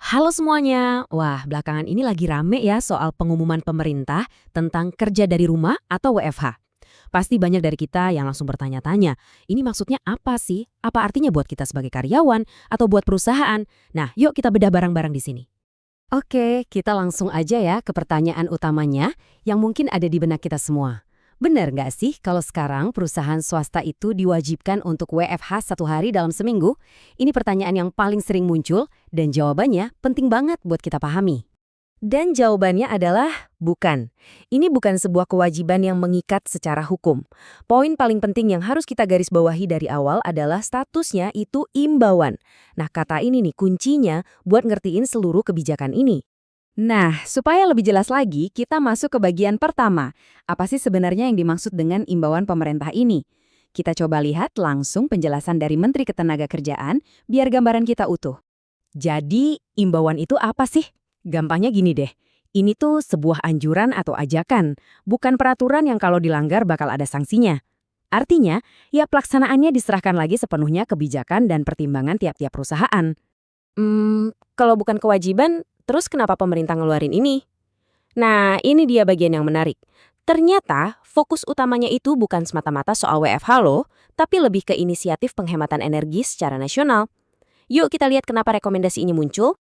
Halo semuanya. Wah, belakangan ini lagi rame ya soal pengumuman pemerintah tentang kerja dari rumah atau WFH. Pasti banyak dari kita yang langsung bertanya-tanya, ini maksudnya apa sih? Apa artinya buat kita sebagai karyawan atau buat perusahaan? Nah, yuk kita bedah bareng-bareng di sini. Oke, kita langsung aja ya ke pertanyaan utamanya yang mungkin ada di benak kita semua. Benar nggak sih kalau sekarang perusahaan swasta itu diwajibkan untuk WFH 1 hari dalam seminggu? Ini pertanyaan yang paling sering muncul dan jawabannya penting banget buat kita pahami. Dan jawabannya adalah bukan. Ini bukan sebuah kewajiban yang mengikat secara hukum. Poin paling penting yang harus kita garis bawahi dari awal adalah statusnya itu imbauan. Nah, kata ini nih kuncinya buat ngertiin seluruh kebijakan ini. Nah, supaya lebih jelas lagi, kita masuk ke bagian pertama. Apa sih sebenarnya yang dimaksud dengan imbauan pemerintah ini? Kita coba lihat langsung penjelasan dari Menteri Ketenagakerjaan biar gambaran kita utuh. Jadi, imbauan itu apa sih? Gampangnya gini deh. Ini tuh sebuah anjuran atau ajakan, bukan peraturan yang kalau dilanggar bakal ada sanksinya. Artinya, ya pelaksanaannya diserahkan lagi sepenuhnya kebijakan dan pertimbangan tiap-tiap perusahaan. Kalau bukan kewajiban, terus kenapa pemerintah ngeluarin ini? Nah, ini dia bagian yang menarik. Ternyata, fokus utamanya itu bukan semata-mata soal WFH loh, tapi lebih ke inisiatif penghematan energi secara nasional. Yuk kita lihat kenapa rekomendasi ini muncul.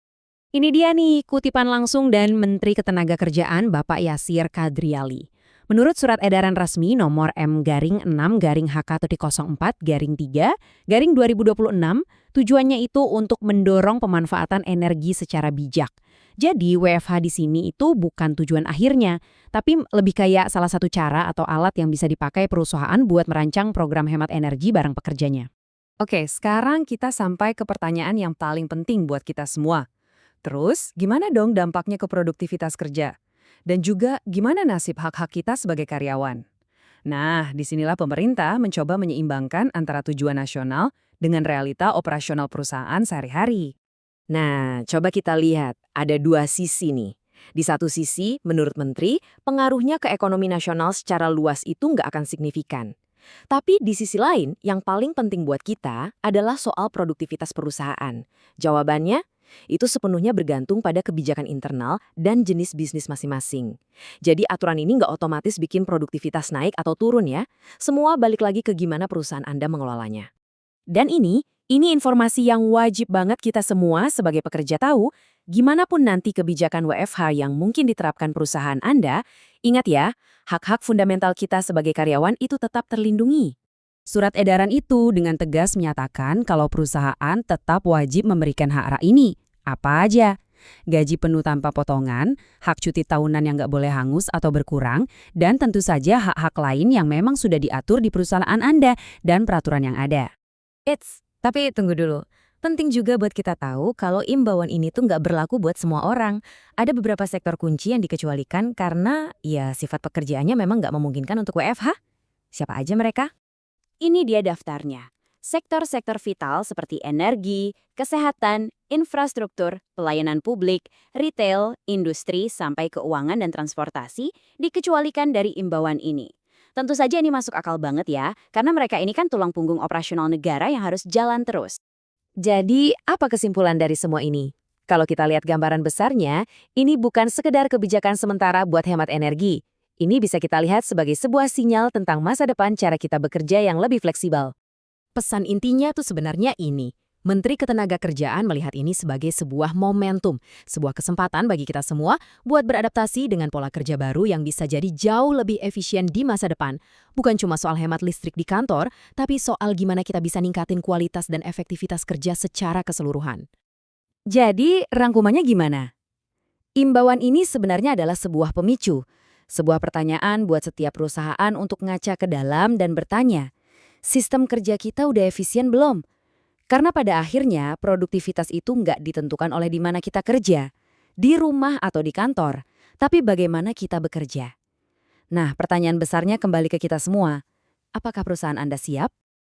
Ini dia nih, kutipan langsung dan Menteri Ketenagakerjaan Bapak Yasir Kadriali. Menurut surat edaran resmi nomor M-6/HK-04-3/2026, tujuannya itu untuk mendorong pemanfaatan energi secara bijak. Jadi WFH di sini itu bukan tujuan akhirnya, tapi lebih kayak salah satu cara atau alat yang bisa dipakai perusahaan buat merancang program hemat energi bareng pekerjanya. Oke, sekarang kita sampai ke pertanyaan yang paling penting buat kita semua. Terus, gimana dong dampaknya ke produktivitas kerja? Dan juga gimana nasib hak-hak kita sebagai karyawan? Nah, disinilah pemerintah mencoba menyeimbangkan antara tujuan nasional dengan realita operasional perusahaan sehari-hari. Nah, coba kita lihat, ada dua sisi nih. Di satu sisi, menurut Menteri, pengaruhnya ke ekonomi nasional secara luas itu nggak akan signifikan. Tapi di sisi lain, yang paling penting buat kita adalah soal produktivitas perusahaan. Jawabannya, itu sepenuhnya bergantung pada kebijakan internal dan jenis bisnis masing-masing. Jadi aturan ini nggak otomatis bikin produktivitas naik atau turun ya. Semua balik lagi ke gimana perusahaan Anda mengelolanya. Dan ini informasi yang wajib banget kita semua sebagai pekerja tahu, gimana pun nanti kebijakan WFH yang mungkin diterapkan perusahaan Anda, ingat ya, hak-hak fundamental kita sebagai karyawan itu tetap terlindungi. Surat edaran itu dengan tegas menyatakan kalau perusahaan tetap wajib memberikan hak ini. Apa aja? Gaji penuh tanpa potongan, hak cuti tahunan yang nggak boleh hangus atau berkurang, dan tentu saja hak-hak lain yang memang sudah diatur di perusahaan Anda dan peraturan yang ada. Tapi tunggu dulu. Penting juga buat kita tahu kalau imbauan ini tuh nggak berlaku buat semua orang. Ada beberapa sektor kunci yang dikecualikan karena ya sifat pekerjaannya memang nggak memungkinkan untuk WFH. Siapa aja mereka? Ini dia daftarnya. Sektor-sektor vital seperti energi, kesehatan, infrastruktur, pelayanan publik, retail, industri, sampai keuangan dan transportasi dikecualikan dari imbauan ini. Tentu saja ini masuk akal banget ya, karena mereka ini kan tulang punggung operasional negara yang harus jalan terus. Jadi, apa kesimpulan dari semua ini? Kalau kita lihat gambaran besarnya, ini bukan sekedar kebijakan sementara buat hemat energi. Ini bisa kita lihat sebagai sebuah sinyal tentang masa depan cara kita bekerja yang lebih fleksibel. Pesan intinya tuh sebenarnya ini. Menteri Ketenagakerjaan melihat ini sebagai sebuah momentum, sebuah kesempatan bagi kita semua buat beradaptasi dengan pola kerja baru yang bisa jadi jauh lebih efisien di masa depan. Bukan cuma soal hemat listrik di kantor, tapi soal gimana kita bisa ningkatin kualitas dan efektivitas kerja secara keseluruhan. Jadi, rangkumannya gimana? Imbauan ini sebenarnya adalah sebuah pemicu, sebuah pertanyaan buat setiap perusahaan untuk ngaca ke dalam dan bertanya, sistem kerja kita udah efisien belum? Karena pada akhirnya produktivitas itu nggak ditentukan oleh di mana kita kerja, di rumah atau di kantor, tapi bagaimana kita bekerja. Nah, pertanyaan besarnya kembali ke kita semua. Apakah perusahaan Anda siap